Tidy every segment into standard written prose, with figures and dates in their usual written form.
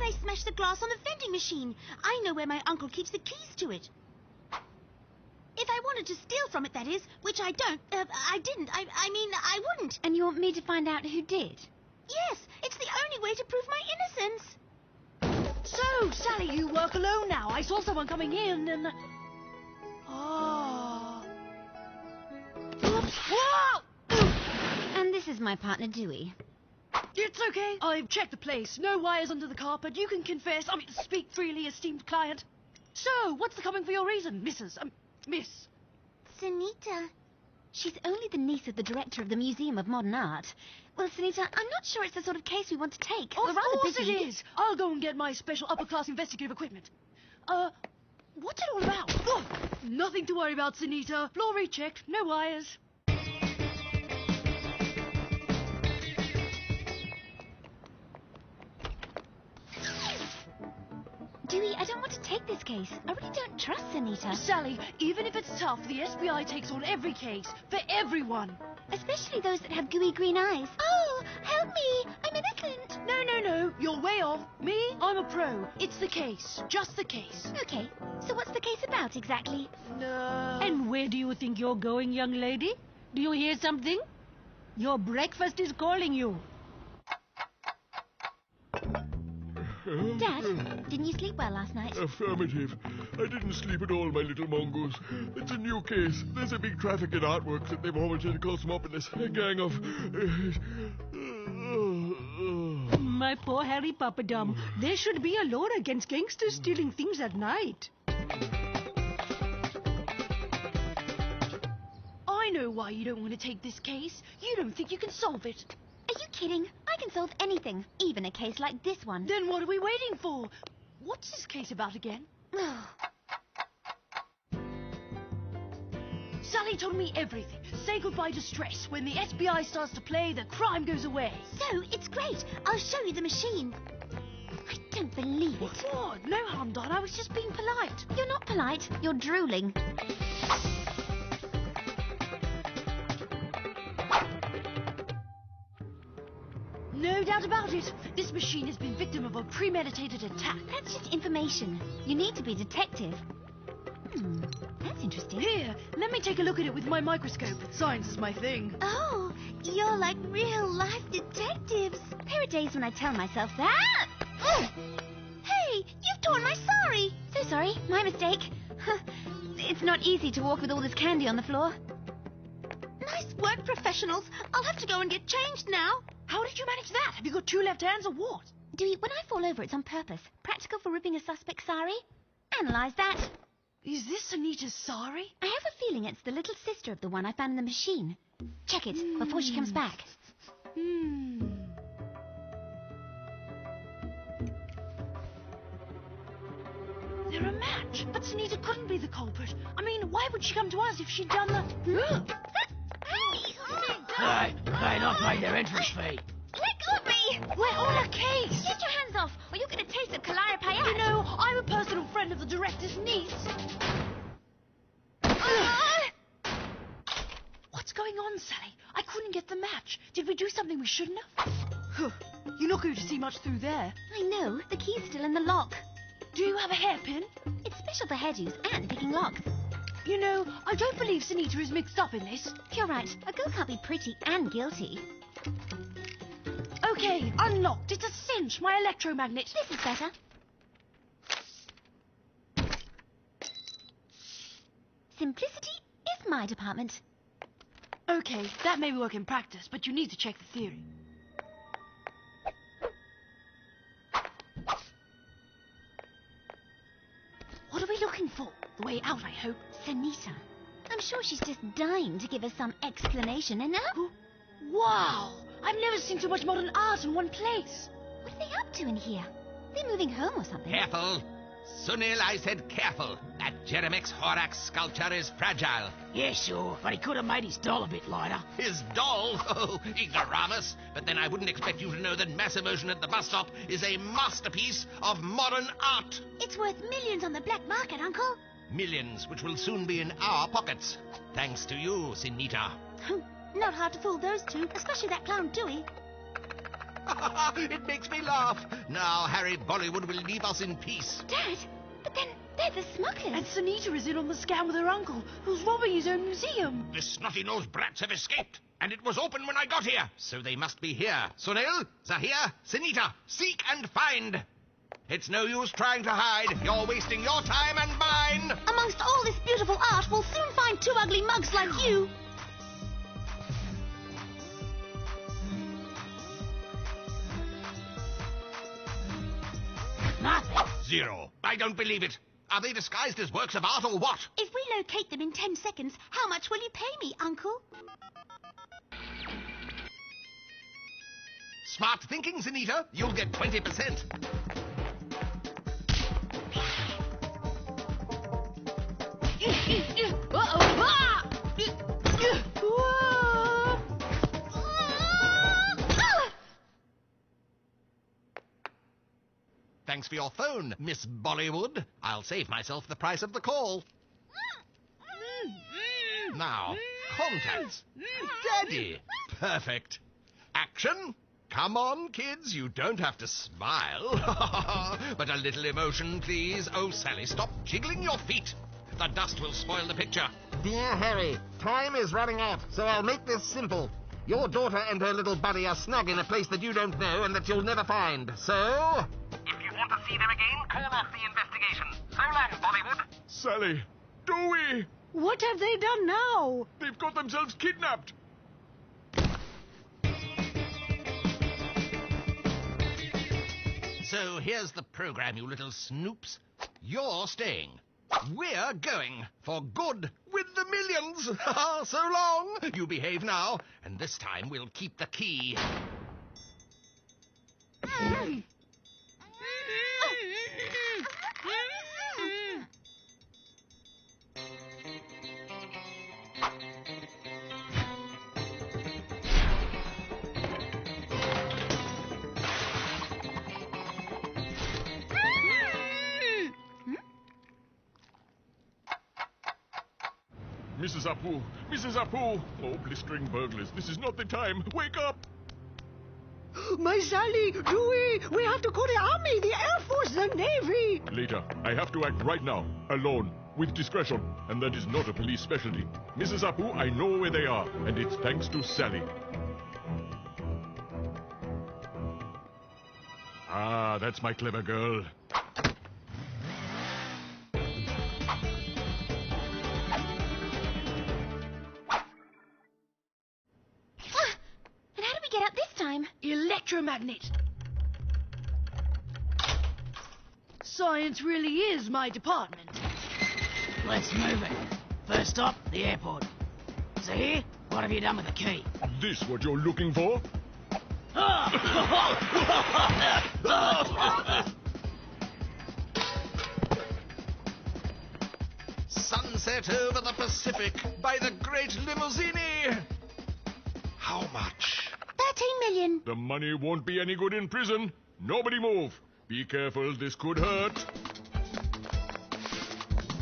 I smashed the glass on the vending machine. I know where my uncle keeps the keys to it. If I wanted to steal from it, that is, which I don't. I didn't. I mean, I wouldn't. And you want me to find out who did? Yes, it's the only way to prove my innocence. So, Sally, you work alone now. I saw someone coming in and... Oh. Oops. Whoa! And this is my partner, Dewey. It's okay. I've checked the place. No wires under the carpet. You can confess. Speak freely, esteemed client. So, what's the coming for your reason, Miss? Sunita. She's only the niece of the director of the Museum of Modern Art. Well, Sunita, I'm not sure it's the sort of case we want to take. Of We're rather course busy. it is. I'll go and get my special upper-class investigative equipment. What's it all about? Oh, nothing to worry about, Sunita. Floor rechecked. No wires. Dewey, I don't want to take this case. I really don't trust Sunita. Sally, even if it's tough, the SBI takes on every case. For everyone. Especially those that have gooey green eyes. Oh, help me. I'm innocent. No. You're way off. Me, I'm a pro. It's the case. Just the case. Okay, so what's the case about exactly? No. And where do you think you're going, young lady? Do you hear something? Your breakfast is calling you. Dad, didn't you sleep well last night? Affirmative. I didn't sleep at all, my little mongoose. It's a new case. There's a big traffic in artworks at the moment in Cosmopolis. A gang of... My poor Harry Papadum. There should be a law against gangsters stealing things at night. I know why you don't want to take this case. You don't think you can solve it. Are you kidding? I can solve anything, even a case like this one. Then what are we waiting for? What's this case about again? Sally told me everything. Say goodbye to stress. When the SBI starts to play, the crime goes away. So, it's great. I'll show you the machine. I don't believe it. What? No harm done. I was just being polite. You're not polite. You're drooling. No doubt about it. This machine has been victim of a premeditated attack. That's just information. You need to be detective. That's interesting. Here, let me take a look at it with my microscope. Science is my thing. Oh, you're like real-life detectives. There are days when I tell myself that. Oh. Hey, you've torn my sari. So sorry, my mistake. It's not easy to walk with all this candy on the floor. Nice work, professionals. I'll have to go and get changed now. How did you manage that? Have you got two left hands or what? Dewey, when I fall over, it's on purpose. Practical for ripping a suspect's sari. Analyze that. Is this Anita's sari? I have a feeling it's the little sister of the one I found in the machine. Check it before she comes back. They're a match. But Sunita couldn't be the culprit. I mean, why would she come to us if she'd done the... Hey, not paying their entrance fee. Let go of me. We're on a case. Get your hands off, or you'll get a taste of Kalara Payat. You know, I'm a personal friend of the director's niece. What's going on, Sally? I couldn't get the match. Did we do something we shouldn't have? You're not going to see much through there. I know. The key's still in the lock. Do you have a hairpin? It's special for hairdos and picking locks. You know, I don't believe Sunita is mixed up in this. You're right. A girl can't be pretty and guilty. Okay, unlocked. It's a cinch. My electromagnet. This is better. Simplicity is my department. Okay, that may work in practice, but you need to check the theory. What are we looking for? The way out, I hope. Sunita. I'm sure she's just dying to give us some explanation, and now... Wow! I've never seen so much modern art in one place. What are they up to in here? They're moving home or something. Careful. Sunil, I said careful. That Jeremex Horax sculpture is fragile. Yeah, sure, but he could have made his doll a bit lighter. His doll? Oh, ignoramus. But then I wouldn't expect you to know that Mass Immersion at the bus stop is a masterpiece of modern art. It's worth millions on the black market, Uncle. Millions, which will soon be in our pockets. Thanks to you, Sunita. Not hard to fool those two, especially that clown Dewey. It makes me laugh. Now Harry Bollywood will leave us in peace. Dad, but then they're the smugglers. And Sunita is in on the scam with her uncle, who's robbing his own museum. The snotty-nosed brats have escaped, and it was open when I got here, so they must be here. Sunil, Zahir, Sunita, seek and find. It's no use trying to hide. You're wasting your time and mine. Amongst all this beautiful art, we'll soon find two ugly mugs like you. Nothing. Zero. I don't believe it. Are they disguised as works of art or what? If we locate them in 10 seconds, how much will you pay me, Uncle? Smart thinking, Sunita. You'll get 20%. Thanks for your phone, Miss Bollywood. I'll save myself the price of the call. Now, contacts. Daddy. Perfect. Action. Come on, kids. You don't have to smile. But a little emotion, please. Oh, Sally, stop jiggling your feet. The dust will spoil the picture. Dear Harry, time is running out, so I'll make this simple. Your daughter and her little buddy are snug in a place that you don't know and that you'll never find. So, if you want to see them again, call off the investigation. So long, Bollywood. Sally, Dewey! What have they done now? They've got themselves kidnapped. So here's the program, you little snoops. You're staying. We're going for good with the millions. So long. You behave now, and this time we'll keep the key. Mrs. Apu! Mrs. Apu! Oh, blistering burglars, this is not the time. Wake up! My Sally, Dewey, we have to call the army, the Air Force, the Navy. Later. I have to act right now. Alone. With discretion. And that is not a police specialty. Mrs. Apu, I know where they are. And it's thanks to Sally. Ah, that's my clever girl. Electromagnet. Science really is my department. Let's move it. First stop, the airport. Zahir, what have you done with the key? This what you're looking for? Sunset over the Pacific by the great limousine. How much? 13 million. The money won't be any good in prison. Nobody move. Be careful, this could hurt.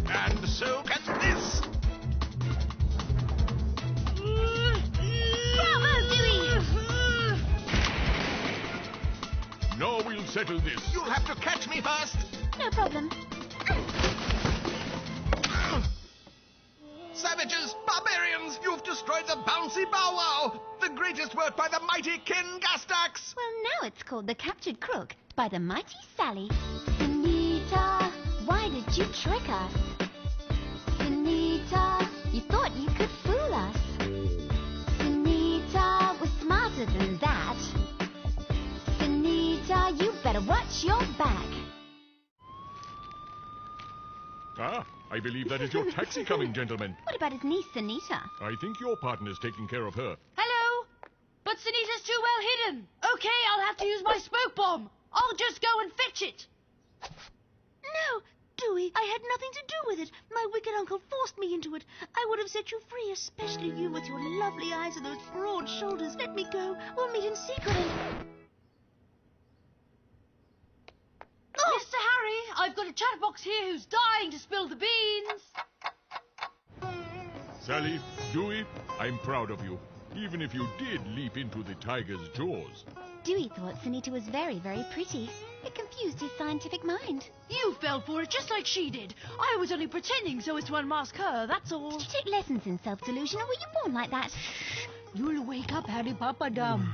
And so can this. Bravo, Dewey! Now we'll settle this. You'll have to catch me first. No problem. Savages, barbarians, you've destroyed the bouncy bow wow. The greatest work by the mighty Ken Gastax. Well, now it's called The Captured Crook by the mighty Sally. Sunita, why did you trick us? Sunita, you thought you could fool us. Sunita, we're smarter than that. Sunita, you better watch your back. Ah, I believe that is your taxi coming, gentlemen. What about his niece, Sunita? I think your partner's taking care of her. Hello? But Sunita's too well hidden. Okay, I'll have to use my smoke bomb. I'll just go and fetch it. No, Dewey, I had nothing to do with it. My wicked uncle forced me into it. I would have set you free, especially you with your lovely eyes and those broad shoulders. Let me go. We'll meet in secret and... Oh. Mr. Harry, I've got a chatterbox here who's dying to spill the beans. Sally, Dewey, I'm proud of you. Even if you did leap into the tiger's jaws. Dewey thought Sunita was very, very pretty. It confused his scientific mind. You fell for it just like she did. I was only pretending so as to unmask her, that's all. Did you take lessons in self-delusion, or were you born like that? You'll wake up Harry Papadum.